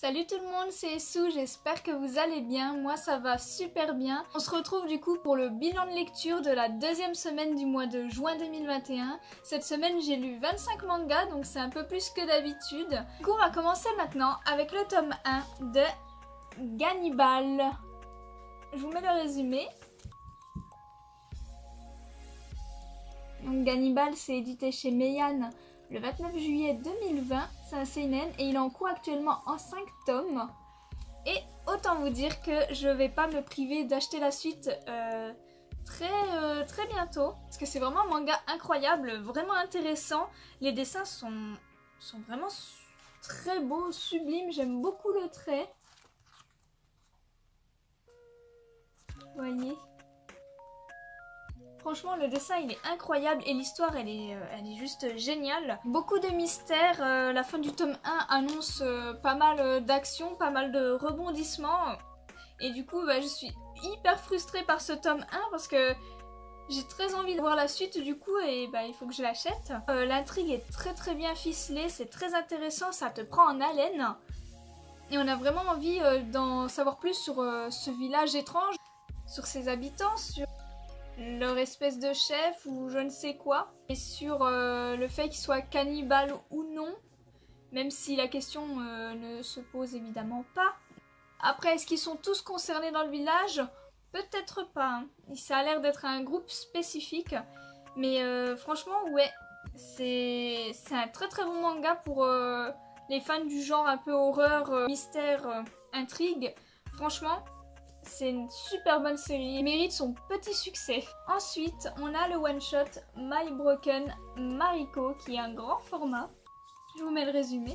Salut tout le monde, c'est Sou, j'espère que vous allez bien, moi ça va super bien. On se retrouve du coup pour le bilan de lecture de la deuxième semaine du mois de juin 2021. Cette semaine j'ai lu 25 mangas, donc c'est un peu plus que d'habitude. Du coup on va commencer maintenant avec le tome 1 de Gannibal. Je vous mets le résumé. Donc Gannibal c'est édité chez Meian le 29 juillet 2020, c'est un seinen et il est en cours actuellement en 5 tomes. Et autant vous dire que je vais pas me priver d'acheter la suite très bientôt. Parce que c'est vraiment un manga incroyable, vraiment intéressant. Les dessins sont vraiment très beaux, sublimes, j'aime beaucoup le trait. Vous voyez ? Franchement, le dessin il est incroyable et l'histoire elle est juste géniale. Beaucoup de mystères, la fin du tome 1 annonce pas mal d'action, pas mal de rebondissements. Et du coup, je suis hyper frustrée par ce tome 1 parce que j'ai très envie de voir la suite du coup et il faut que je l'achète. L'intrigue est très bien ficelée, c'est très intéressant, ça te prend en haleine. Et on a vraiment envie d'en savoir plus sur ce village étrange, sur ses habitants, sur leur espèce de chef ou je ne sais quoi, et sur le fait qu'il soit cannibale ou non, même si la question ne se pose évidemment pas. Après, est-ce qu'ils sont tous concernés dans le village? Peut-être pas, hein. Ça a l'air d'être un groupe spécifique, mais franchement, ouais, c'est un très bon manga pour les fans du genre un peu horreur, mystère, intrigue. Franchement, c'est une super bonne série, il mérite son petit succès. Ensuite, on a le one-shot My Broken Mariko qui est un grand format. Je vous mets le résumé.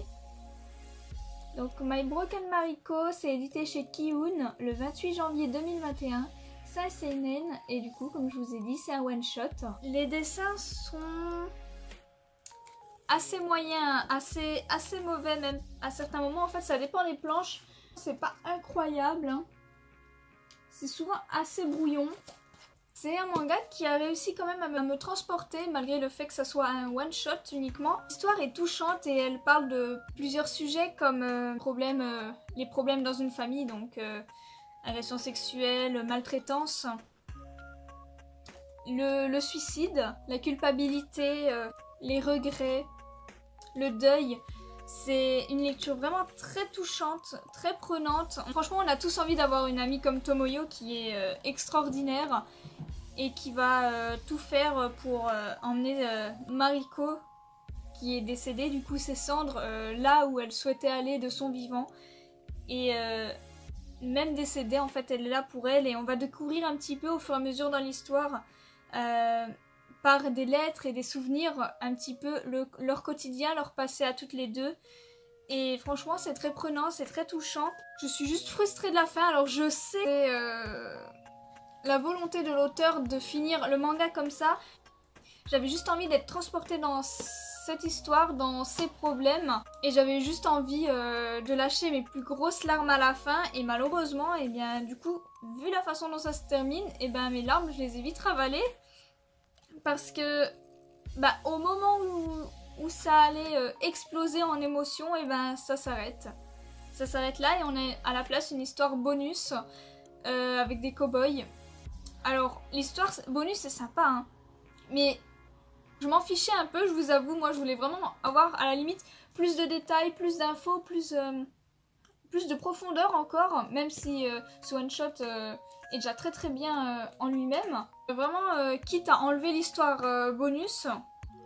Donc My Broken Mariko, c'est édité chez Kiun le 28 janvier 2021. C'est un seinen et du coup, comme je vous ai dit, c'est un one-shot. Les dessins sont assez moyens, assez mauvais même à certains moments. En fait, ça dépend des planches. C'est pas incroyable, hein. C'est souvent assez brouillon. C'est un manga qui a réussi quand même à me transporter malgré le fait que ça soit un one-shot uniquement. L'histoire est touchante et elle parle de plusieurs sujets comme les problèmes dans une famille, donc agression sexuelle, maltraitance, le suicide, la culpabilité, les regrets, le deuil. C'est une lecture vraiment très touchante, très prenante. Franchement, on a tous envie d'avoir une amie comme Tomoyo qui est extraordinaire et qui va tout faire pour emmener Mariko, qui est décédée, du coup ses cendres, là où elle souhaitait aller de son vivant. Et même décédée, en fait, elle est là pour elle et on va découvrir un petit peu au fur et à mesure dans l'histoire par des lettres et des souvenirs, un petit peu leur quotidien, leur passé à toutes les deux. Et franchement, c'est très prenant, c'est très touchant. Je suis juste frustrée de la fin, alors je sais la volonté de l'auteur de finir le manga comme ça. J'avais juste envie d'être transportée dans cette histoire, dans ses problèmes. Et j'avais juste envie de lâcher mes plus grosses larmes à la fin. Et malheureusement, du coup, vu la façon dont ça se termine, mes larmes, je les ai vite ravalées. Parce que au moment où ça allait exploser en émotion, ça s'arrête. Ça s'arrête là et on est à la place une histoire bonus avec des cow-boys. Alors l'histoire bonus c'est sympa, hein, mais je m'en fichais un peu, je vous avoue. Moi je voulais vraiment avoir à la limite plus de détails, plus d'infos, plus de profondeur encore, même si ce one shot est déjà très bien en lui-même. Vraiment, quitte à enlever l'histoire bonus,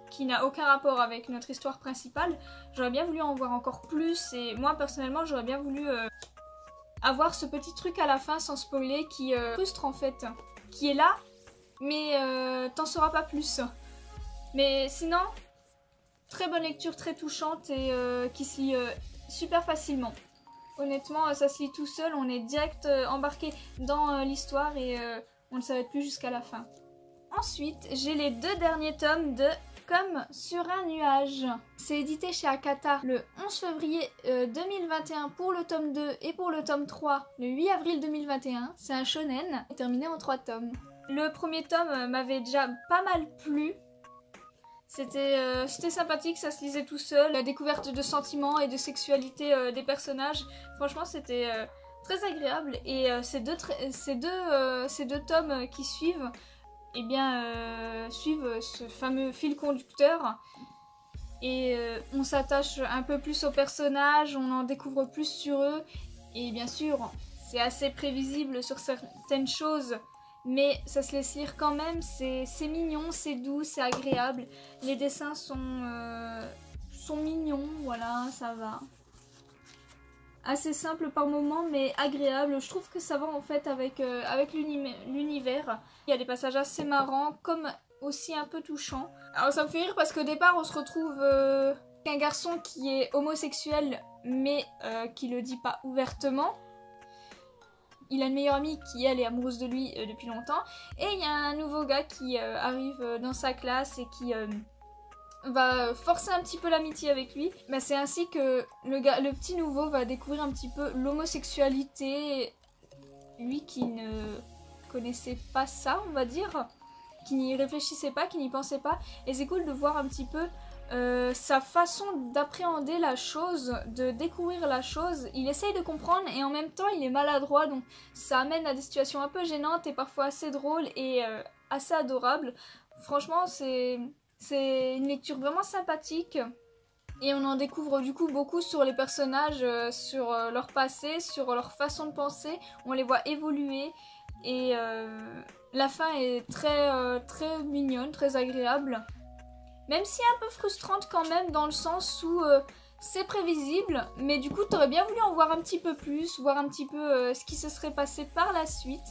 qui n'a aucun rapport avec notre histoire principale, j'aurais bien voulu en voir encore plus, et moi personnellement j'aurais bien voulu avoir ce petit truc à la fin sans spoiler qui frustre en fait, qui est là, mais t'en sauras pas plus. Mais sinon, très bonne lecture, très touchante et qui se lit super facilement. Honnêtement, ça se lit tout seul, on est direct embarqué dans l'histoire et on ne s'arrête plus jusqu'à la fin. Ensuite, j'ai les deux derniers tomes de Comme sur un nuage. C'est édité chez Akata le 11 février 2021 pour le tome 2 et pour le tome 3 le 8 avril 2021. C'est un shonen terminé en 3 tomes. Le premier tome m'avait déjà pas mal plu. C'était sympathique, ça se lisait tout seul. La découverte de sentiments et de sexualité des personnages, franchement c'était très agréable. Et ces deux tomes qui suivent, eh bien, suivent ce fameux fil conducteur. Et on s'attache un peu plus aux personnages, on en découvre plus sur eux. Et bien sûr, c'est assez prévisible sur certaines choses. Mais ça se laisse lire quand même, c'est mignon, c'est doux, c'est agréable. Les dessins sont mignons, voilà, ça va. Assez simple par moments, mais agréable. Je trouve que ça va en fait avec l'univers. Il y a des passages assez marrants, comme aussi un peu touchants. Alors ça me fait rire parce qu'au départ, on se retrouve un garçon qui est homosexuel, mais qui le dit pas ouvertement. Il a une meilleure amie qui, elle, est amoureuse de lui depuis longtemps. Et il y a un nouveau gars qui arrive dans sa classe et qui va forcer un petit peu l'amitié avec lui. Mais c'est ainsi que le petit nouveau va découvrir un petit peu l'homosexualité. Lui qui ne connaissait pas ça, on va dire. Qui n'y réfléchissait pas, qui n'y pensait pas. Et c'est cool de voir un petit peu sa façon d'appréhender la chose, de découvrir la chose. Il essaye de comprendre et en même temps il est maladroit, donc ça amène à des situations un peu gênantes et parfois assez drôles et assez adorables. Franchement c'est une lecture vraiment sympathique et on en découvre du coup beaucoup sur les personnages, sur leur passé, sur leur façon de penser. On les voit évoluer et la fin est très mignonne, très agréable. Même si un peu frustrante quand même, dans le sens où c'est prévisible, mais du coup t'aurais bien voulu en voir un petit peu plus, voir un petit peu ce qui se serait passé par la suite.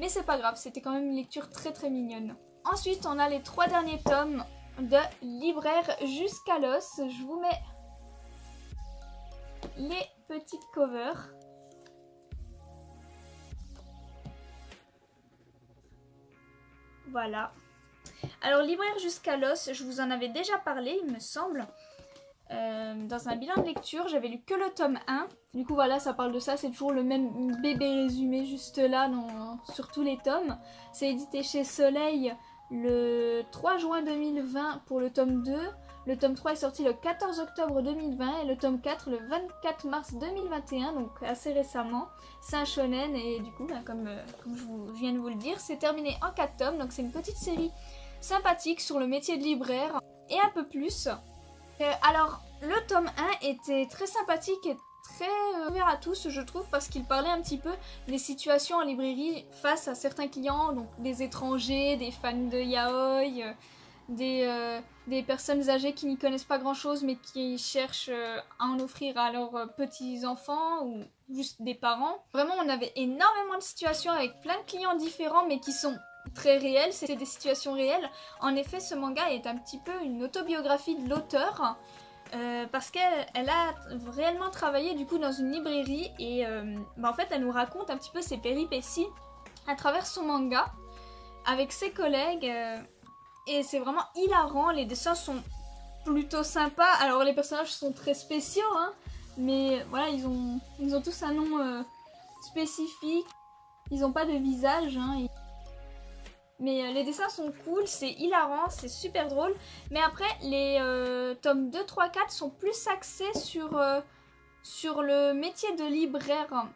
Mais c'est pas grave, c'était quand même une lecture très mignonne. Ensuite on a les 3 derniers tomes de Libraire jusqu'à l'os. Je vous mets les petites covers. Voilà. Alors Libraire jusqu'à l'os, je vous en avais déjà parlé, il me semble. Dans un bilan de lecture, j'avais lu que le tome 1. Du coup voilà, ça parle de ça, c'est toujours le même bébé résumé juste là sur tous les tomes. C'est édité chez Soleil le 3 juin 2020 pour le tome 2. Le tome 3 est sorti le 14 octobre 2020 et le tome 4 le 24 mars 2021, donc assez récemment. C'est un shonen et du coup, comme je viens de vous le dire, c'est terminé en 4 tomes, donc c'est une petite série sympathique sur le métier de libraire et un peu plus. Alors, le tome 1 était très sympathique et très ouvert à tous, je trouve, parce qu'il parlait un petit peu des situations en librairie face à certains clients, donc des étrangers, des fans de yaoi, des personnes âgées qui n'y connaissent pas grand chose mais qui cherchent à en offrir à leurs petits-enfants ou juste des parents. Vraiment, on avait énormément de situations avec plein de clients différents mais qui sont très réelles, c'est des situations réelles. En effet, ce manga est un petit peu une autobiographie de l'auteur parce qu'elle a réellement travaillé du coup dans une librairie et en fait elle nous raconte un petit peu ses péripéties à travers son manga avec ses collègues et c'est vraiment hilarant. Les dessins sont plutôt sympas. Alors les personnages sont très spéciaux hein, mais voilà, ils ont tous un nom spécifique. Ils n'ont pas de visage hein, mais les dessins sont cool, c'est hilarant, c'est super drôle. Mais après, les tomes 2, 3, 4 sont plus axés sur le métier de libraire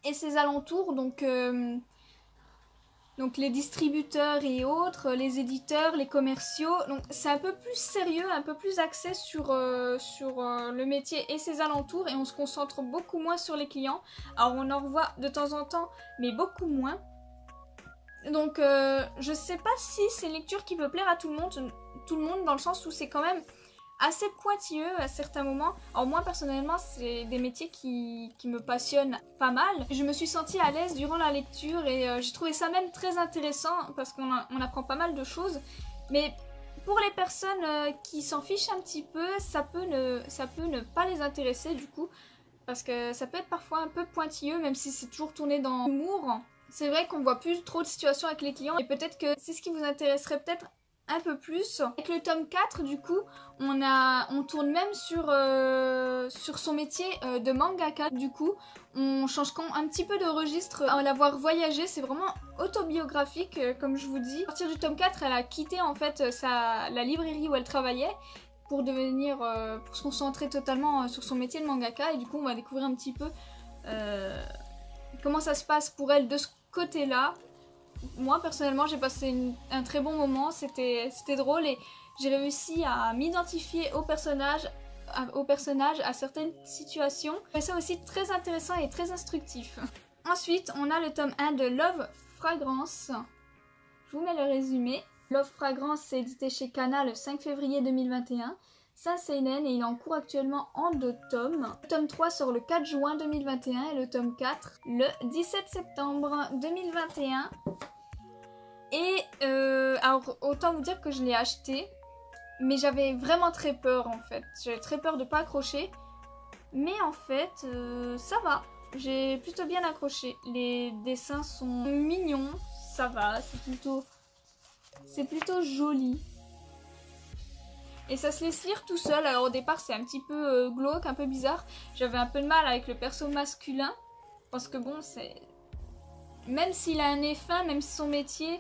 et ses alentours. Donc les distributeurs et autres, les éditeurs, les commerciaux. Donc c'est un peu plus sérieux, un peu plus axé sur le métier et ses alentours. Et on se concentre beaucoup moins sur les clients. Alors on en revoit de temps en temps, mais beaucoup moins. Donc je sais pas si c'est une lecture qui peut plaire à tout le monde dans le sens où c'est quand même assez pointilleux à certains moments. Alors moi personnellement c'est des métiers qui me passionnent pas mal. Je me suis sentie à l'aise durant la lecture et j'ai trouvé ça même très intéressant parce qu'on apprend pas mal de choses. Mais pour les personnes qui s'en fichent un petit peu, ça peut ne pas les intéresser du coup. Parce que ça peut être parfois un peu pointilleux même si c'est toujours tourné dans l'humour. C'est vrai qu'on voit plus trop de situations avec les clients et peut-être que c'est ce qui vous intéresserait peut-être un peu plus. Avec le tome 4 du coup on tourne même sur son métier de mangaka. Du coup on change un petit peu de registre à la voir voyager, c'est vraiment autobiographique comme je vous dis. À partir du tome 4 elle a quitté en fait la librairie où elle travaillait pour se concentrer totalement sur son métier de mangaka, et du coup on va découvrir un petit peu comment ça se passe pour elle de ce côté-là. Moi personnellement j'ai passé un très bon moment, c'était drôle et j'ai réussi à m'identifier au personnage, à certaines situations. Mais c'est aussi très intéressant et très instructif. Ensuite on a le tome 1 de Love Fragrance. Je vous mets le résumé. Love Fragrance c'est édité chez Kana le 5 février 2021. C'est un seinen et il est en cours actuellement en 2 tomes. Le tome 3 sort le 4 juin 2021 et le tome 4 le 17 septembre 2021. Et alors autant vous dire que je l'ai acheté, mais j'avais vraiment très peur en fait. J'avais très peur de pas accrocher. Mais en fait, ça va. J'ai plutôt bien accroché. Les dessins sont mignons, ça va, c'est plutôt joli. Et ça se laisse lire tout seul. Alors au départ c'est un petit peu glauque, un peu bizarre. J'avais un peu de mal avec le perso masculin. Parce que bon, même s'il a un nez fin, même si son métier,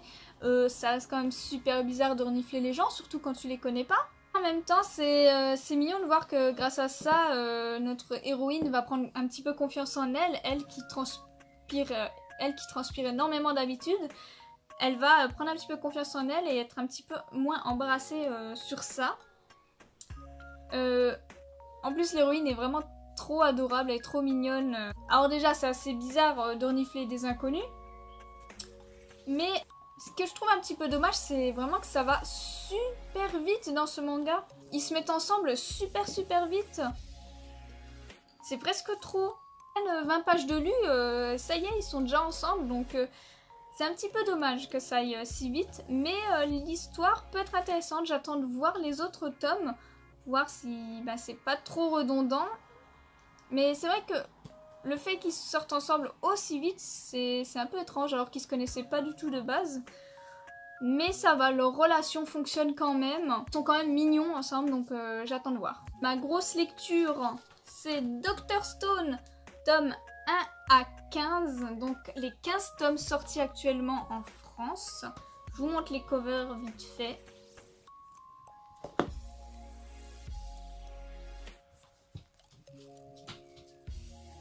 ça reste quand même super bizarre de renifler les gens, surtout quand tu les connais pas. En même temps, c'est mignon de voir que grâce à ça, notre héroïne va prendre un petit peu confiance en elle, elle qui transpire énormément d'habitude. Elle va prendre un petit peu confiance en elle et être un petit peu moins embarrassée sur ça. En plus, l'héroïne est vraiment trop adorable et trop mignonne. Alors déjà, c'est assez bizarre de renifler des inconnus. Mais ce que je trouve un petit peu dommage, c'est vraiment que ça va super vite dans ce manga. Ils se mettent ensemble super vite. C'est presque trop. 20 pages de lu, ça y est, ils sont déjà ensemble. Donc c'est un petit peu dommage que ça aille si vite. Mais l'histoire peut être intéressante. J'attends de voir les autres tomes. Voir si c'est pas trop redondant. Mais c'est vrai que le fait qu'ils sortent ensemble aussi vite, c'est un peu étrange alors qu'ils se connaissaient pas du tout de base. Mais ça va, leur relation fonctionne quand même. Ils sont quand même mignons ensemble, donc j'attends de voir. Ma grosse lecture, c'est Dr Stone, tome 1 à 15. Donc les 15 tomes sortis actuellement en France. Je vous montre les covers vite fait.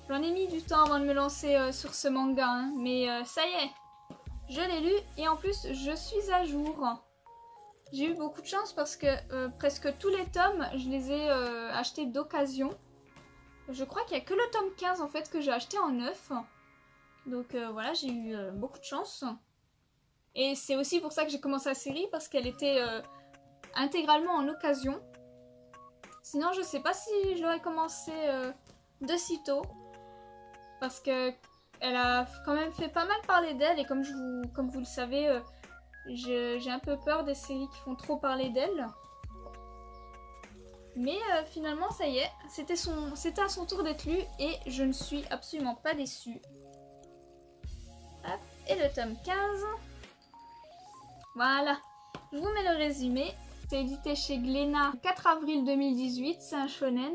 J'en ai mis du temps avant de me lancer sur ce manga, hein, mais ça y est, je l'ai lu et en plus je suis à jour. J'ai eu beaucoup de chance parce que presque tous les tomes, je les ai achetés d'occasion. Je crois qu'il n'y a que le tome 15 en fait que j'ai acheté en neuf. Donc voilà, j'ai eu beaucoup de chance. Et c'est aussi pour ça que j'ai commencé la série, parce qu'elle était intégralement en occasion. Sinon je sais pas si je l'aurais commencé de sitôt. Parce que elle a quand même fait pas mal parler d'elle, et comme vous le savez, j'ai un peu peur des séries qui font trop parler d'elle. Mais finalement ça y est, c'était à son tour d'être lu et je ne suis absolument pas déçue. Hop, et le tome 15. Voilà, je vous mets le résumé. C'est édité chez Glénat le 4 avril 2018, c'est un shonen.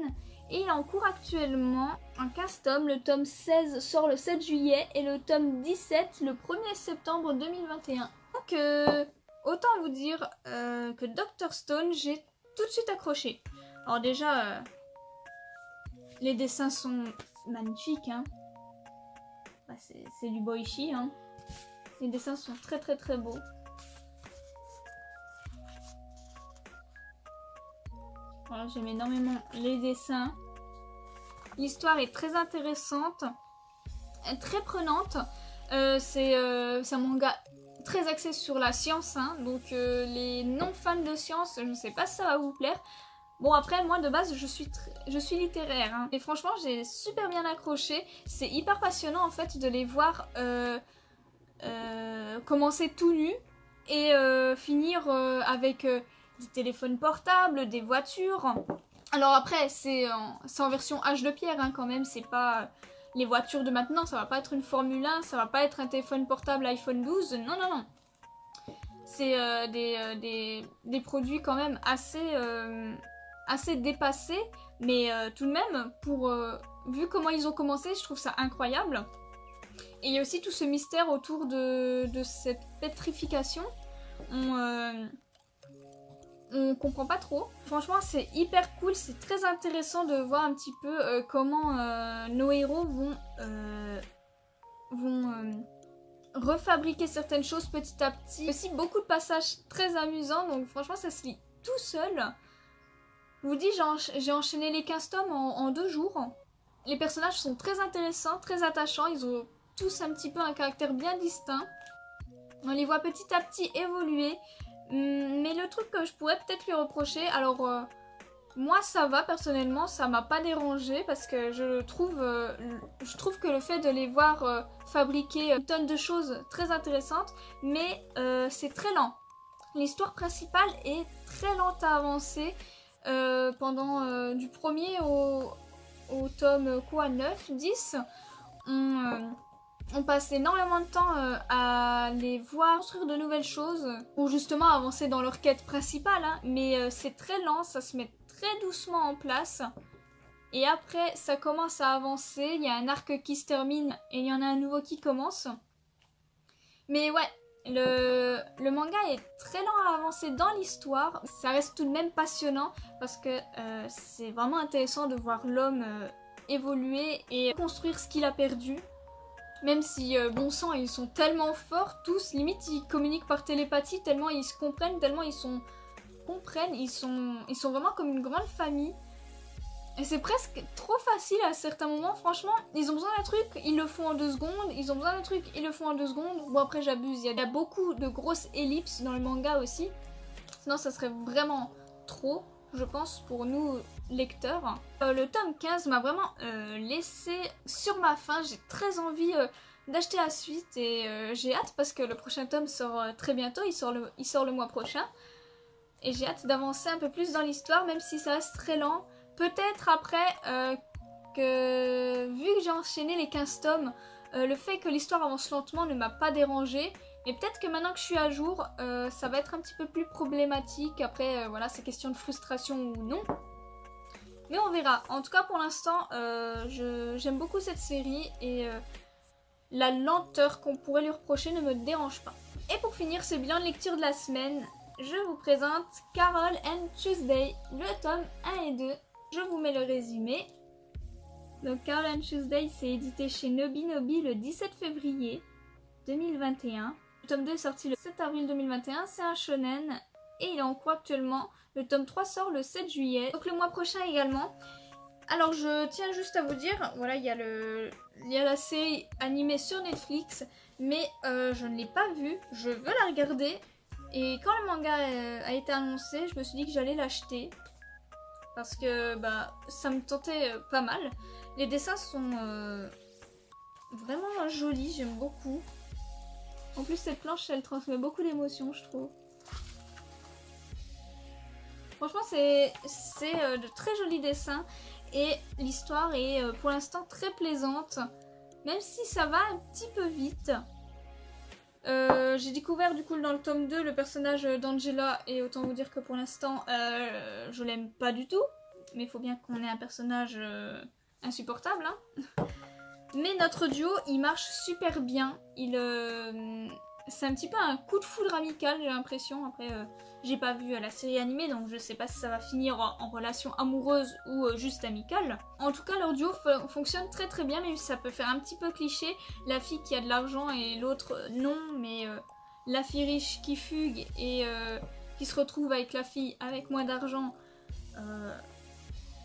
Et il est en cours actuellement en 15 tomes. Le tome 16 sort le 7 juillet et le tome 17 le 1er septembre 2021. Donc autant vous dire que Dr Stone, j'ai tout de suite accroché. Alors déjà, les dessins sont magnifiques, hein. C'est du Boichi, hein. Les dessins sont très beaux. Voilà, j'aime énormément les dessins. L'histoire est très intéressante, très prenante. C'est un manga très axé sur la science, hein, donc les non-fans de science, je ne sais pas si ça va vous plaire. Bon, après, moi de base, je suis littéraire, hein, et franchement, j'ai super bien accroché. C'est hyper passionnant en fait de les voir commencer tout nus et finir avec des téléphones portables, des voitures. Alors après, c'est en version âge de pierre, hein, quand même, c'est pas les voitures de maintenant, ça va pas être une Formule 1, ça va pas être un téléphone portable iPhone 12, non. C'est des produits quand même assez dépassés, mais tout de même, vu comment ils ont commencé, je trouve ça incroyable. Et il y a aussi tout ce mystère autour de cette pétrification. On comprend pas trop. Franchement, c'est hyper cool, c'est très intéressant de voir un petit peu comment nos héros vont refabriquer certaines choses petit à petit. Aussi beaucoup de passages très amusants, donc franchement ça se lit tout seul. Je vous dis, j'ai enchaîné les 15 tomes en 2 jours. Les personnages sont très intéressants, très attachants, ils ont tous un petit peu un caractère bien distinct. On les voit petit à petit évoluer. Mais le truc que je pourrais peut-être lui reprocher, alors moi ça va personnellement, ça m'a pas dérangé parce que je trouve que le fait de les voir fabriquer une tonne de choses très intéressantes, mais c'est très lent. L'histoire principale est très lente à avancer pendant du premier au tome quoi, 9, 10. On passe énormément de temps à les voir construire de nouvelles choses ou justement avancer dans leur quête principale, hein, mais c'est très lent, ça se met très doucement en place et après ça commence à avancer, il y a un arc qui se termine et il y en a un nouveau qui commence. Mais ouais, le manga est très lent à avancer dans l'histoire, ça reste tout de même passionnant parce que c'est vraiment intéressant de voir l'homme évoluer et construire ce qu'il a perdu. Même si, bon sang, ils sont tellement forts, tous, limite ils communiquent par télépathie, tellement ils se comprennent, tellement ils sont vraiment comme une grande famille. Et c'est presque trop facile à certains moments, franchement, ils ont besoin d'un truc, ils le font en 2 secondes, ils ont besoin d'un truc, ils le font en 2 secondes. Bon après j'abuse, il y a beaucoup de grosses ellipses dans le manga aussi, sinon ça serait vraiment trop, je pense, pour nous lecteurs. Le tome 15 m'a vraiment laissé sur ma faim, j'ai très envie d'acheter la suite et j'ai hâte parce que le prochain tome sort très bientôt, il sort le mois prochain. Et j'ai hâte d'avancer un peu plus dans l'histoire, même si ça reste très lent. Peut-être après que, vu que j'ai enchaîné les 15 tomes, le fait que l'histoire avance lentement ne m'a pas dérangé. Mais peut-être que maintenant que je suis à jour, ça va être un petit peu plus problématique. Après, voilà, c'est question de frustration ou non. Mais on verra. En tout cas, pour l'instant, j'aime beaucoup cette série et la lenteur qu'on pourrait lui reprocher ne me dérange pas. Et pour finir ce bilan de lecture de la semaine, je vous présente Carol and Tuesday, le tome 1 et 2. Je vous mets le résumé. Donc Carol and Tuesday, c'est édité chez Nobinobi le 17 février 2021. Le tome 2 est sorti le 7 avril 2021, c'est un shonen et il est en cours actuellement. Le tome 3 sort le 7 juillet, donc le mois prochain également. Alors je tiens juste à vous dire, voilà, il y a la série animée sur Netflix, mais je ne l'ai pas vue, je veux la regarder. Et quand le manga a été annoncé, je me suis dit que j'allais l'acheter. Parce que bah, ça me tentait pas mal. Les dessins sont vraiment jolis, j'aime beaucoup. En plus cette planche, elle transmet beaucoup d'émotions, je trouve. Franchement, c'est de très jolis dessins. Et l'histoire est pour l'instant très plaisante. Même si ça va un petit peu vite. J'ai découvert du coup dans le tome 2 le personnage d'Angela et autant vous dire que pour l'instant je l'aime pas du tout, mais il faut bien qu'on ait un personnage insupportable, hein. Mais notre duo il marche super bien, c'est un petit peu un coup de foudre amical, j'ai l'impression. Après j'ai pas vu la série animée donc je sais pas si ça va finir en relation amoureuse ou juste amicale. En tout cas leur duo fonctionne très très bien, même si ça peut faire un petit peu cliché, la fille qui a de l'argent et l'autre non, mais la fille riche qui fugue et qui se retrouve avec la fille avec moins d'argent.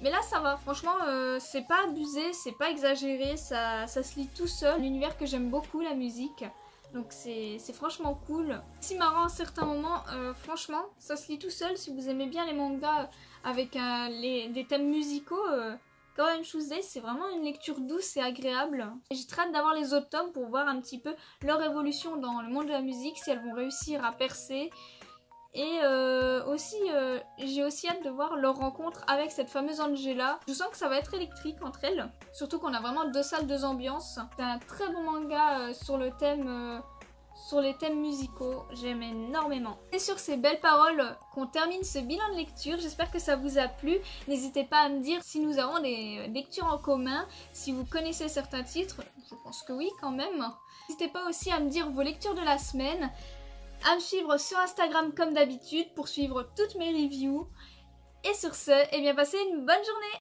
Mais là ça va, franchement c'est pas abusé, c'est pas exagéré, ça se lit tout seul. L'univers que j'aime beaucoup, la musique. Donc c'est franchement cool. Si marrant à certains moments, franchement, ça se lit tout seul. Si vous aimez bien les mangas avec des thèmes musicaux, Carol and Tuesday, c'est vraiment une lecture douce et agréable. J'ai très hâte d'avoir les autres tomes pour voir un petit peu leur évolution dans le monde de la musique, si elles vont réussir à percer. Et j'ai aussi hâte de voir leur rencontre avec cette fameuse Angela. Je sens que ça va être électrique entre elles. Surtout qu'on a vraiment 2 salles, 2 ambiances. C'est un très bon manga sur le thème sur les thèmes musicaux, j'aime énormément. C'est sur ces belles paroles qu'on termine ce bilan de lecture, j'espère que ça vous a plu. N'hésitez pas à me dire si nous avons des lectures en commun, si vous connaissez certains titres, je pense que oui quand même. N'hésitez pas aussi à me dire vos lectures de la semaine, à me suivre sur Instagram comme d'habitude pour suivre toutes mes reviews. Et sur ce, eh bien passez une bonne journée!